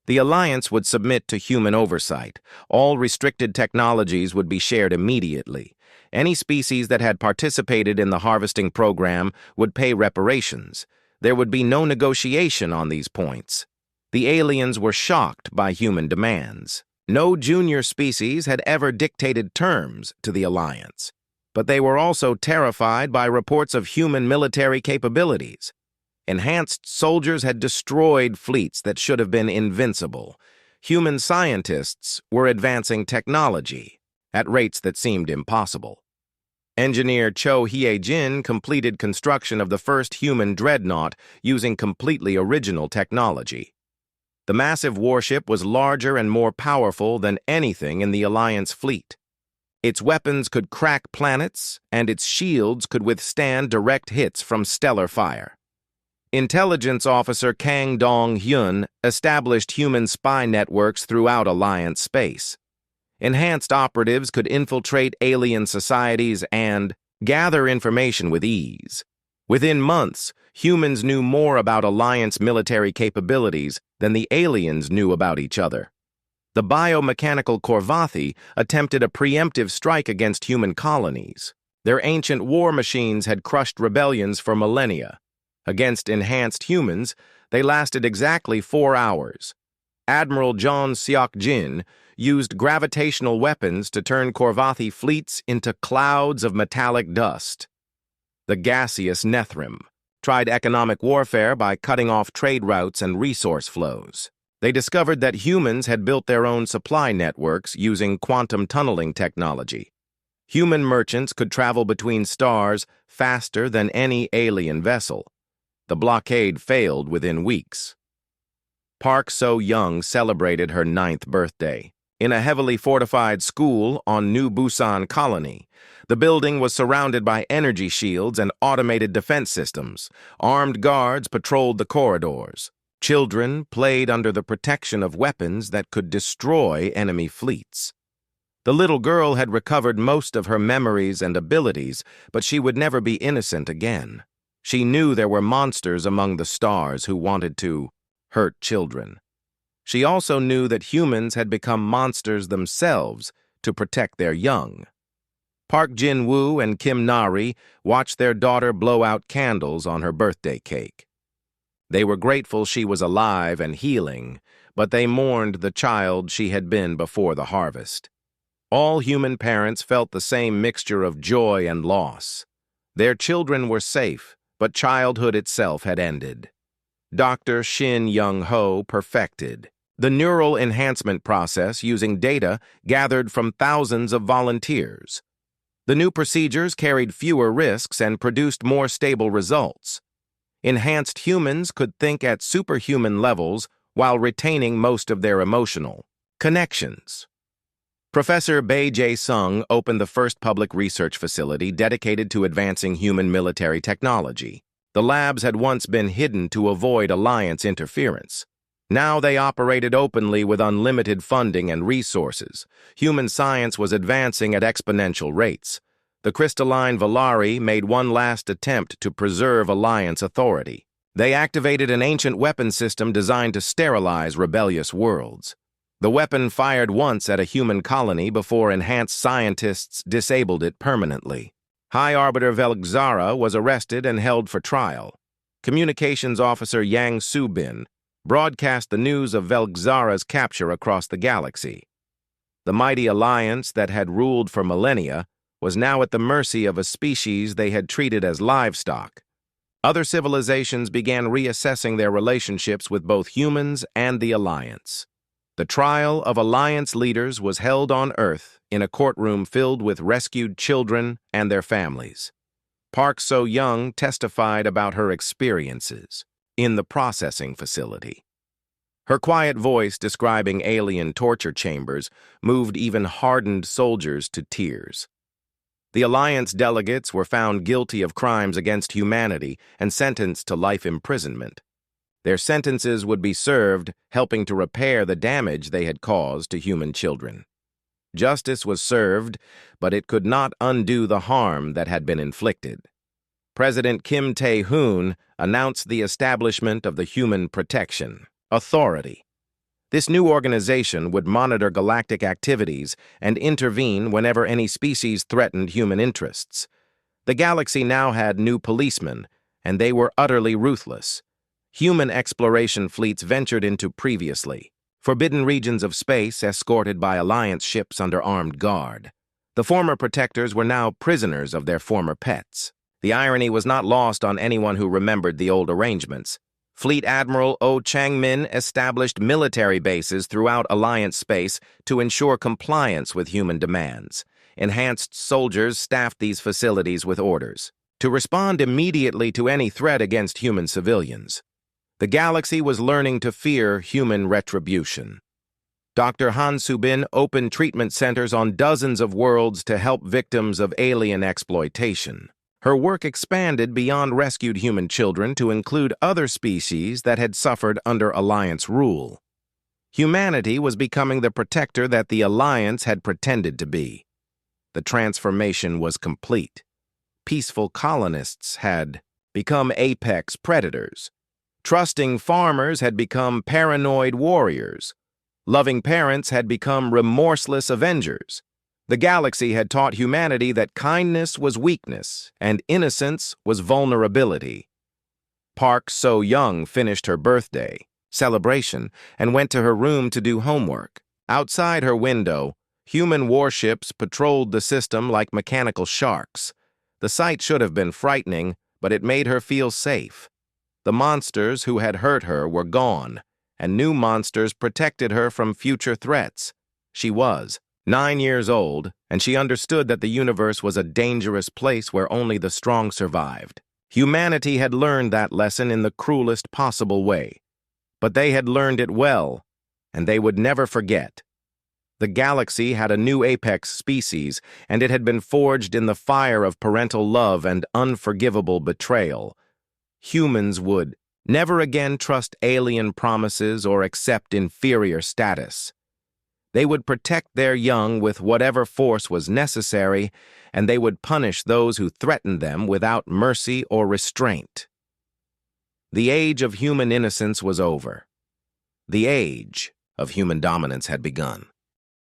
The Alliance would submit to human oversight. All restricted technologies would be shared immediately. Any species that had participated in the harvesting program would pay reparations. There would be no negotiation on these points. The aliens were shocked by human demands. No junior species had ever dictated terms to the Alliance, but they were also terrified by reports of human military capabilities. Enhanced soldiers had destroyed fleets that should have been invincible. Human scientists were advancing technology at rates that seemed impossible. Engineer Cho Hye-jin completed construction of the first human dreadnought using completely original technology. The massive warship was larger and more powerful than anything in the Alliance fleet. Its weapons could crack planets, and its shields could withstand direct hits from stellar fire. Intelligence officer Kang Dong-hyun established human spy networks throughout Alliance space. Enhanced operatives could infiltrate alien societies and gather information with ease. Within months, humans knew more about Alliance military capabilities than the aliens knew about each other. The biomechanical Korvathi attempted a preemptive strike against human colonies. Their ancient war machines had crushed rebellions for millennia. Against enhanced humans, they lasted exactly 4 hours. Admiral John Seok-jin used gravitational weapons to turn Korvathi fleets into clouds of metallic dust. The gaseous Nethrim tried economic warfare by cutting off trade routes and resource flows. They discovered that humans had built their own supply networks using quantum tunneling technology. Human merchants could travel between stars faster than any alien vessel. The blockade failed within weeks. Park So-young celebrated her 9th birthday in a heavily fortified school on New Busan Colony. The building was surrounded by energy shields and automated defense systems. Armed guards patrolled the corridors. Children played under the protection of weapons that could destroy enemy fleets. The little girl had recovered most of her memories and abilities, but she would never be innocent again. She knew there were monsters among the stars who wanted to hurt children. She also knew that humans had become monsters themselves to protect their young. Park Jin-woo and Kim Nari watched their daughter blow out candles on her birthday cake. They were grateful she was alive and healing, but they mourned the child she had been before the harvest. All human parents felt the same mixture of joy and loss. Their children were safe, but childhood itself had ended. Dr. Shin Young-ho perfected the neural enhancement process using data gathered from thousands of volunteers. The new procedures carried fewer risks and produced more stable results. Enhanced humans could think at superhuman levels while retaining most of their emotional connections. Professor Bae Jae-sung opened the first public research facility dedicated to advancing human military technology. The labs had once been hidden to avoid Alliance interference. Now they operated openly with unlimited funding and resources. Human science was advancing at exponential rates. The crystalline Valari made one last attempt to preserve Alliance authority. They activated an ancient weapon system designed to sterilize rebellious worlds. The weapon fired once at a human colony before enhanced scientists disabled it permanently. High Arbiter Velgzara was arrested and held for trial. Communications Officer Yang Soo-bin broadcast the news of Velgzara's capture across the galaxy. The mighty alliance that had ruled for millennia was now at the mercy of a species they had treated as livestock. Other civilizations began reassessing their relationships with both humans and the Alliance. The trial of Alliance leaders was held on Earth in a courtroom filled with rescued children and their families. Park So-young testified about her experiences in the processing facility. Her quiet voice describing alien torture chambers moved even hardened soldiers to tears. The Alliance delegates were found guilty of crimes against humanity and sentenced to life imprisonment. Their sentences would be served, helping to repair the damage they had caused to human children. Justice was served, but it could not undo the harm that had been inflicted. President Kim Tae-hoon announced the establishment of the Human Protection Authority. This new organization would monitor galactic activities and intervene whenever any species threatened human interests. The galaxy now had new policemen, and they were utterly ruthless. human exploration fleets ventured into previously forbidden regions of space escorted by Alliance ships under armed guard. The former protectors were now prisoners of their former pets. The irony was not lost on anyone who remembered the old arrangements. Fleet Admiral O. Changmin established military bases throughout Alliance space to ensure compliance with human demands. Enhanced soldiers staffed these facilities with orders to respond immediately to any threat against human civilians. The galaxy was learning to fear human retribution. Dr. Han Subin opened treatment centers on dozens of worlds to help victims of alien exploitation. Her work expanded beyond rescued human children to include other species that had suffered under Alliance rule. Humanity was becoming the protector that the Alliance had pretended to be. The transformation was complete. Peaceful colonists had become apex predators. Trusting farmers had become paranoid warriors. Loving parents had become remorseless avengers. The galaxy had taught humanity that kindness was weakness and innocence was vulnerability. Park So-young finished her birthday celebration and went to her room to do homework. Outside her window, human warships patrolled the system like mechanical sharks. The sight should have been frightening, but it made her feel safe. The monsters who had hurt her were gone, and new monsters protected her from future threats. She was 9 years old, and she understood that the universe was a dangerous place where only the strong survived. Humanity had learned that lesson in the cruelest possible way. But they had learned it well, and they would never forget. The galaxy had a new apex species, and it had been forged in the fire of parental love and unforgivable betrayal. Humans would never again trust alien promises or accept inferior status. They would protect their young with whatever force was necessary, and they would punish those who threatened them without mercy or restraint. The age of human innocence was over. The age of human dominance had begun.